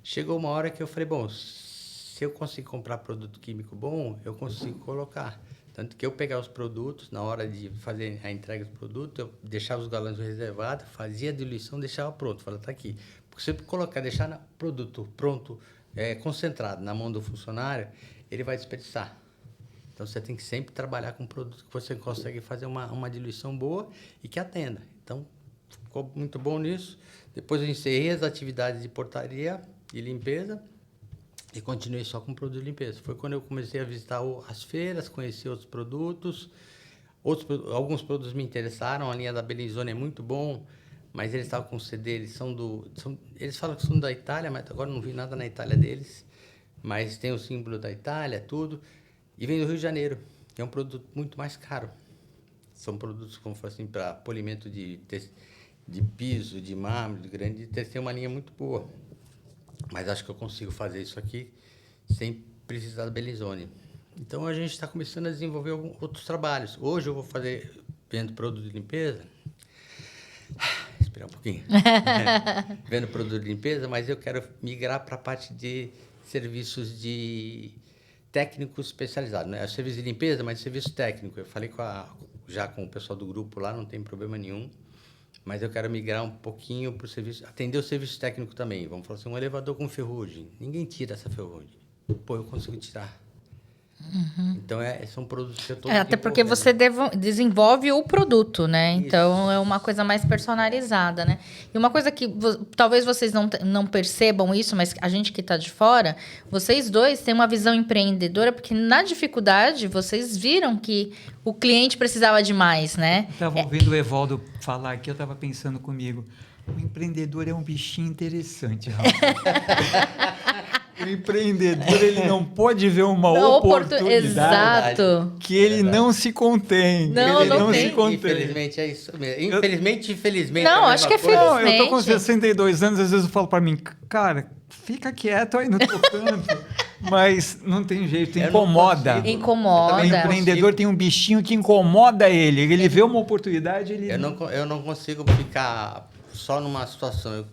Chegou uma hora que eu falei, se eu conseguir comprar produto químico bom, eu consigo colocar. Tanto que eu pegava os produtos, na hora de fazer a entrega do produto, eu deixava os galões reservados, fazia a diluição, deixava pronto. Falei, tá aqui. Porque se eu deixar o produto pronto, concentrado na mão do funcionário, ele vai desperdiçar. Então, você tem que sempre trabalhar com um produto que você consegue fazer uma diluição boa e que atenda. Então, ficou muito bom nisso. Depois, eu encerrei as atividades de portaria e limpeza e continuei só com produto de limpeza. Foi quando eu comecei a visitar as feiras, conhecer outros produtos. Alguns produtos me interessaram. A linha da Bellinzone é muito bom, mas eles estavam com CD. Eles falam que são da Itália, mas agora não vi nada na Itália deles. Mas tem o símbolo da Itália, tudo. E vem do Rio de Janeiro, que é um produto muito mais caro. São produtos, como assim, para polimento de piso, de mármore, de grande, tem uma linha muito boa. Mas acho que eu consigo fazer isso aqui sem precisar da Bellinzone. Então, a gente está começando a desenvolver outros trabalhos. Hoje eu vou vendo produto de limpeza. Esperar um pouquinho. Vendo produto de limpeza, mas eu quero migrar para a parte de serviços de técnico especializado, né? Serviço de limpeza, mas serviço técnico. Eu falei já com o pessoal do grupo lá, não tem problema nenhum, mas eu quero migrar um pouquinho para o serviço, atender o serviço técnico também. Vamos falar assim, um elevador com ferrugem. Ninguém tira essa ferrugem. Eu consigo tirar. Então, são produtos que eu estou... Até porque você desenvolve o produto, né? Isso. Então, é uma coisa mais personalizada, né? E uma coisa que talvez vocês não percebam isso, mas a gente que está de fora, vocês dois têm uma visão empreendedora, porque na dificuldade, vocês viram que o cliente precisava de mais, né? Estava ouvindo o Evaldo falar aqui, eu estava pensando comigo, o empreendedor é um bichinho interessante, Raul. O empreendedor, ele não pode ver uma oportunidade. Exato. Que ele não se contém. Não, ele não tem. se contém. Infelizmente, é isso mesmo. Infelizmente. Não, acho que é felizmente. Eu tô com 62 anos, às vezes eu falo para mim, cara, fica quieto aí no teu canto. Mas não tem jeito, incomoda. Incomoda. O empreendedor tem um bichinho que incomoda ele. Ele vê uma oportunidade, ele... Eu não consigo ficar só numa situação.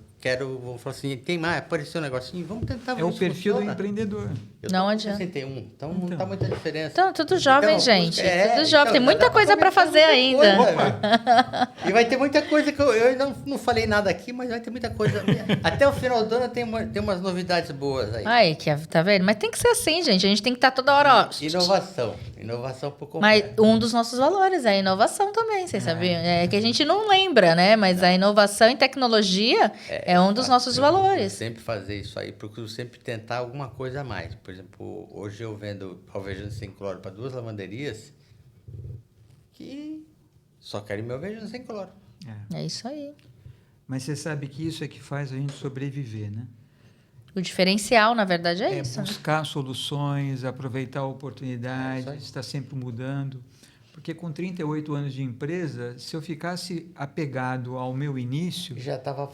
vou falar assim, tem mais, apareceu um negocinho, vamos tentar ver É o se perfil do funciona. empreendedor. Eu Não tô com adianta. 61, então não tá muita diferença. Então, tudo jovem, gente. Tudo jovem. então, Tem muita dá coisa para comentar fazer muita ainda. coisa. E vai ter muita coisa que eu não falei nada aqui, mas vai ter muita coisa. Até o final do ano tem umas novidades boas aí. Aí, tá vendo? Mas tem que ser assim, gente. A gente tem que estar toda hora, ó. Inovação por completo. Mas um dos nossos valores é a inovação também, vocês sabiam? É que a gente não lembra, né? Mas a inovação em tecnologia é um dos nossos valores. Sempre fazer isso aí, procuro sempre tentar alguma coisa a mais. Por exemplo, hoje eu vendo alvejante sem cloro para 2 lavanderias que só querem meu alvejante sem cloro. É isso aí. Mas você sabe que isso é que faz a gente sobreviver, né? O diferencial, na verdade, é isso. Né? Buscar soluções, aproveitar oportunidades, estar sempre mudando. Porque com 38 anos de empresa, se eu ficasse apegado ao meu início... Já estava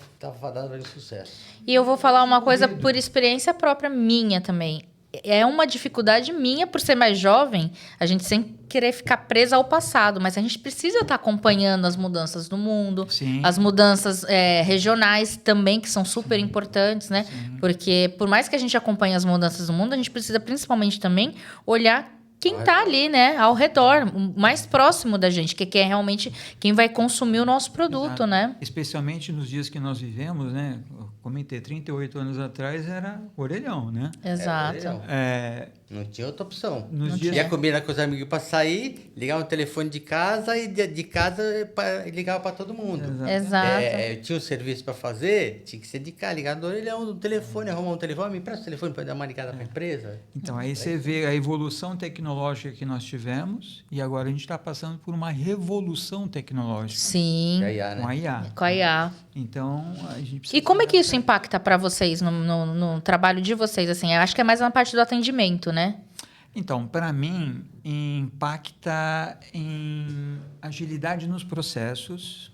dando sucesso. E eu vou falar uma coisa por experiência própria minha também. É uma dificuldade minha, por ser mais jovem, a gente sem querer ficar presa ao passado, mas a gente precisa estar acompanhando as mudanças do mundo, Sim. as mudanças regionais também, que são super importantes, né? Sim. Porque por mais que a gente acompanhe as mudanças do mundo, a gente precisa principalmente também olhar quem está ali, né, ao redor, mais próximo da gente, que é realmente quem vai consumir o nosso produto, Exato. né? Especialmente nos dias que nós vivemos, né? Eu comentei, 38 anos atrás era orelhão, né? Exato. Não tinha outra opção. Nos dias... Ia combinar com os amigos para sair, ligar o telefone de casa e de casa ligava para todo mundo. Exato. Eu tinha um serviço para fazer, tinha que ser de cá, ligar no orelhão, no telefone, arrumar um telefone, me empresta o telefone para dar uma ligada para a empresa. Então, aí você vê a evolução tecnológica que nós tivemos e agora a gente está passando por uma revolução tecnológica. Sim. Com a IA. Com a IA. Então, a gente precisa... E como é que isso impacta para vocês, no trabalho de vocês? Assim, eu acho que é mais na parte do atendimento, né? Então, para mim, impacta em agilidade nos processos,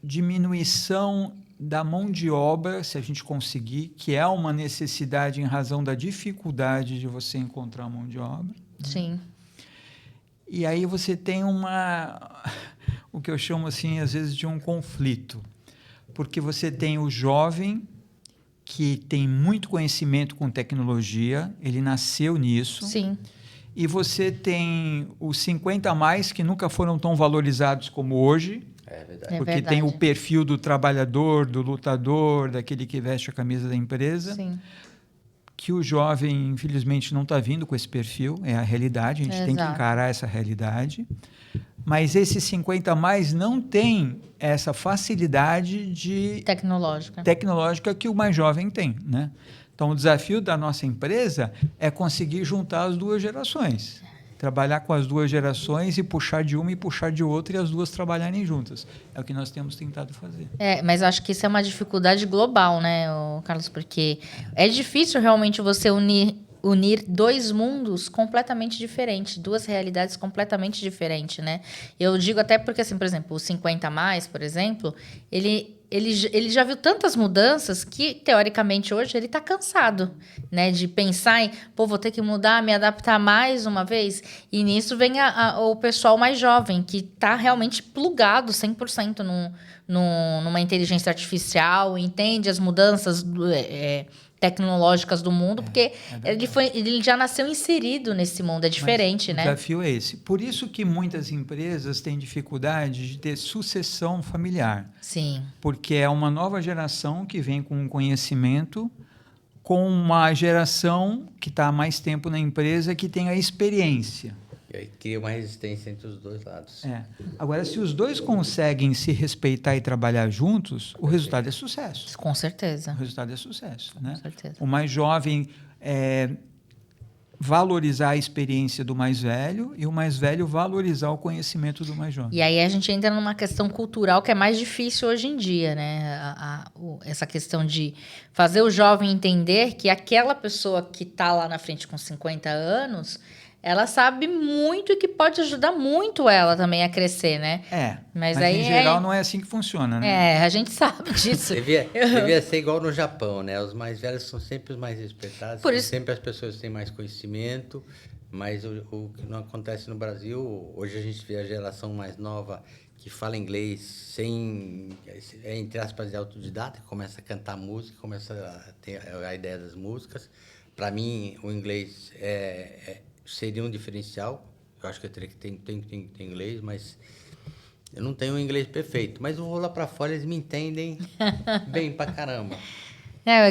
diminuição da mão de obra, se a gente conseguir, que é uma necessidade em razão da dificuldade de você encontrar mão de obra. Sim. E aí você tem o que eu chamo, assim, às vezes, de um conflito. Porque você tem o jovem que tem muito conhecimento com tecnologia, ele nasceu nisso. Sim. E você tem os 50 a mais que nunca foram tão valorizados como hoje. É verdade. Porque tem o perfil do trabalhador, do lutador, daquele que veste a camisa da empresa. Sim. Que o jovem, infelizmente, não está vindo com esse perfil. É a realidade, a gente tem que encarar essa realidade. Mas esses 50 a mais não têm essa facilidade tecnológica que o mais jovem tem, né? Então, o desafio da nossa empresa é conseguir juntar as duas gerações. Trabalhar com as duas gerações e puxar de uma e puxar de outra e as duas trabalharem juntas. É o que nós temos tentado fazer. Mas acho que isso é uma dificuldade global, né, Carlos? Porque é difícil realmente você unir dois mundos completamente diferentes, duas realidades completamente diferentes, né? Eu digo até porque, assim, por exemplo, o 50 a mais, por exemplo, ele já viu tantas mudanças que, teoricamente, hoje ele está cansado, né? De pensar em, vou ter que mudar, me adaptar mais uma vez. E nisso vem o pessoal mais jovem, que está realmente plugado 100% numa inteligência artificial, entende as mudanças tecnológicas do mundo, porque ele já nasceu inserido nesse mundo, é diferente, né? O desafio é esse. Por isso que muitas empresas têm dificuldade de ter sucessão familiar. Sim. Porque é uma nova geração que vem com um conhecimento, com uma geração que está há mais tempo na empresa, que tem a experiência. E aí cria uma resistência entre os dois lados. Agora, se os dois conseguem se respeitar e trabalhar juntos, o resultado é sucesso. Com certeza. O resultado é sucesso, né? Com certeza. O mais jovem valorizar a experiência do mais velho e o mais velho valorizar o conhecimento do mais jovem. E aí a gente entra numa questão cultural que é mais difícil hoje em dia, né? Essa questão de fazer o jovem entender que aquela pessoa que está lá na frente com 50 anos... ela sabe muito e que pode ajudar muito ela também a crescer, né? Mas aí, em geral não é assim que funciona, né? A gente sabe disso. Devia ser igual no Japão, né? Os mais velhos são sempre os mais respeitados, por isso... sempre as pessoas têm mais conhecimento, mas o que não acontece no Brasil, hoje a gente vê a geração mais nova que fala inglês sem, entre aspas, de autodidata, começa a cantar música, começa a ter a ideia das músicas. Para mim, o inglês seria um diferencial. Eu acho que eu teria que ter inglês, mas eu não tenho um inglês perfeito. Mas eu vou lá para fora, eles me entendem bem pra caramba.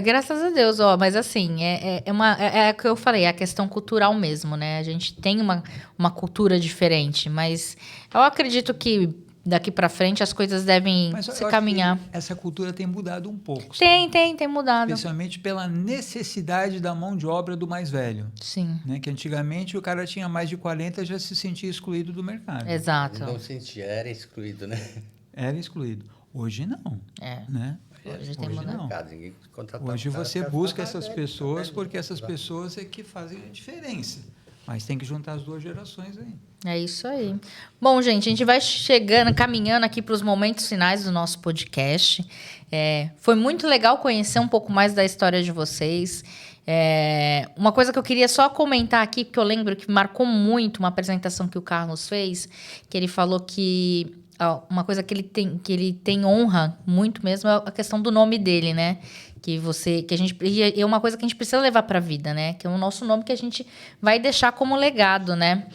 Graças a Deus, mas assim, é o que eu falei, é a questão cultural mesmo, né? A gente tem uma cultura diferente, mas eu acredito que daqui para frente as coisas devem se caminhar. Essa cultura tem mudado um pouco. Tem mudado. Especialmente pela necessidade da mão de obra do mais velho. Sim. Né? Que antigamente o cara tinha mais de 40 e já se sentia excluído do mercado. Exato. Não sentia, era excluído, né? Era excluído. Hoje não. Né? Hoje tem mudado. Hoje você busca essas pessoas porque essas pessoas é que fazem a diferença. Mas tem que juntar as duas gerações aí. É isso aí. Bom, gente, a gente vai caminhando aqui para os momentos finais do nosso podcast. Foi muito legal conhecer um pouco mais da história de vocês. Uma coisa que eu queria só comentar aqui, porque eu lembro que marcou muito uma apresentação que o Carlos fez, que ele falou que uma coisa que ele tem honra muito mesmo é a questão do nome dele, né? É uma coisa que a gente precisa levar para a vida, né? Que é o nosso nome que a gente vai deixar como legado, né?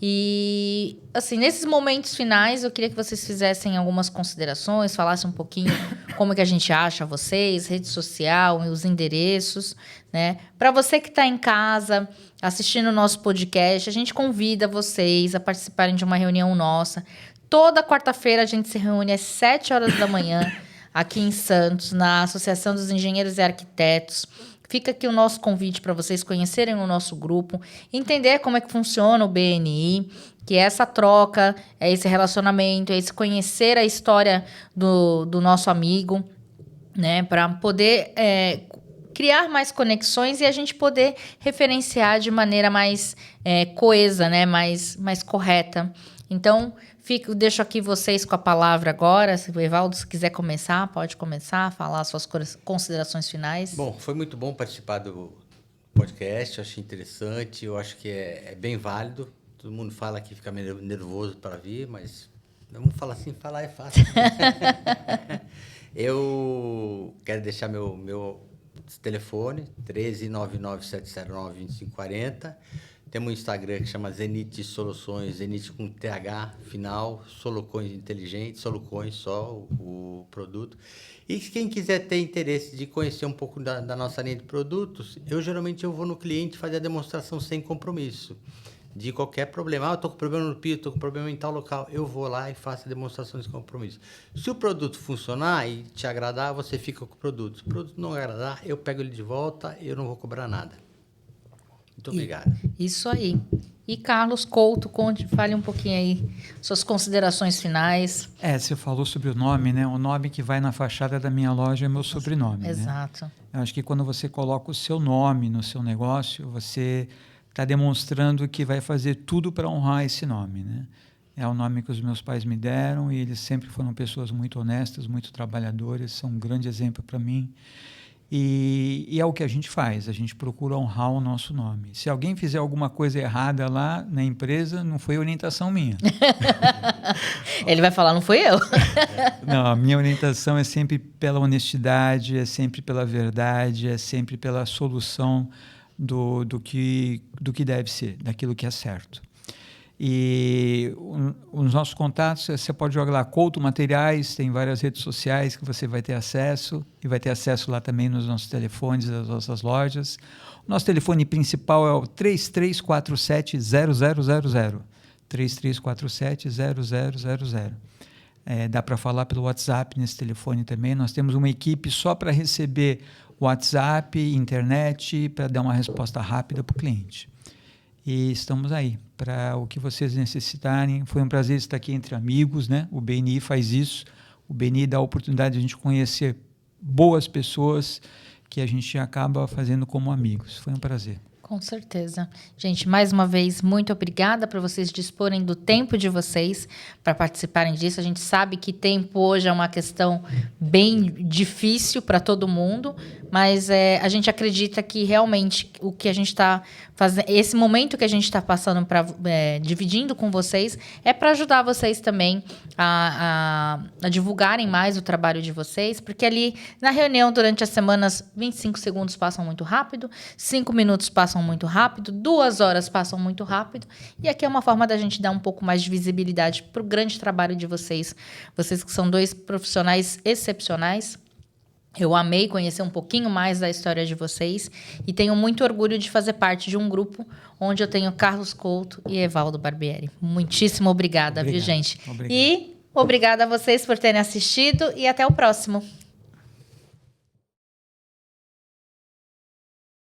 E, assim, nesses momentos finais, eu queria que vocês fizessem algumas considerações, falassem um pouquinho como que a gente acha vocês, rede social, os endereços, né? Para você que está em casa, assistindo o nosso podcast, a gente convida vocês a participarem de uma reunião nossa. Toda quarta-feira a gente se reúne às 7 horas da manhã, aqui em Santos, na Associação dos Engenheiros e Arquitetos. Fica aqui o nosso convite para vocês conhecerem o nosso grupo, entender como é que funciona o BNI, que é essa troca, é esse relacionamento, é esse conhecer a história do nosso amigo, né, para poder criar mais conexões e a gente poder referenciar de maneira mais coesa, né, mais correta. Então, deixo aqui vocês com a palavra agora. Se o Evaldo quiser começar, pode começar, falar suas considerações finais. Bom, foi muito bom participar do podcast, eu achei interessante, eu acho que é bem válido. Todo mundo fala que fica meio nervoso para vir, mas vamos falar assim, falar é fácil. Eu quero deixar meu telefone, 13997092540. Temos um Instagram que chama Zenit Soluções, Zenit com TH final, Soluções Inteligentes, Soluções só o produto. E quem quiser ter interesse de conhecer um pouco da nossa linha de produtos, geralmente eu vou no cliente fazer a demonstração sem compromisso de qualquer problema. Eu estou com problema no piso, estou com problema em tal local. Eu vou lá e faço a demonstração sem compromisso. Se o produto funcionar e te agradar, você fica com o produto. Se o produto não agradar, eu pego ele de volta e eu não vou cobrar nada. Muito obrigado. Isso aí. E Carlos Couto, fale um pouquinho aí, suas considerações finais. Você falou sobre o nome, né? O nome que vai na fachada da minha loja é meu sobrenome. Exato. Né? Eu acho que quando você coloca o seu nome no seu negócio, você está demonstrando que vai fazer tudo para honrar esse nome, né? É o nome que os meus pais me deram e eles sempre foram pessoas muito honestas, muito trabalhadoras, são um grande exemplo para mim. E é o que a gente faz, a gente procura honrar o nosso nome. Se alguém fizer alguma coisa errada lá na empresa, não foi orientação minha. Ele vai falar, não fui eu. Não, a minha orientação é sempre pela honestidade, é sempre pela verdade, é sempre pela solução do que deve ser, daquilo que é certo. E os nossos contatos, você pode jogar lá, Couto Materiais, tem várias redes sociais que você vai ter acesso, e vai ter acesso lá também nos nossos telefones das nossas lojas. O nosso telefone principal é o 3347-0000, 3347-0000. Dá para falar pelo WhatsApp nesse telefone também. Nós temos uma equipe só para receber WhatsApp, internet, para dar uma resposta rápida para o cliente. E estamos aí para o que vocês necessitarem. Foi um prazer estar aqui entre amigos, né? O BNI faz isso. O BNI dá a oportunidade de a gente conhecer boas pessoas que a gente acaba fazendo como amigos. Foi um prazer. Com certeza. Gente, mais uma vez, muito obrigada por vocês disporem do tempo de vocês para participarem disso. A gente sabe que tempo hoje é uma questão bem difícil para todo mundo, mas a gente acredita que realmente o que a gente está esse momento que a gente está passando, dividindo com vocês, é para ajudar vocês também a divulgarem mais o trabalho de vocês, porque ali na reunião, durante as semanas, 25 segundos passam muito rápido, 5 minutos passam muito rápido, 2 horas passam muito rápido, e aqui é uma forma da gente dar um pouco mais de visibilidade para o grande trabalho de vocês. Vocês que são 2 profissionais excepcionais. Eu amei conhecer um pouquinho mais da história de vocês e tenho muito orgulho de fazer parte de um grupo onde eu tenho Carlos Couto e Evaldo Barbieri. Muitíssimo obrigada, viu, gente? Obrigado. E obrigada a vocês por terem assistido e até o próximo.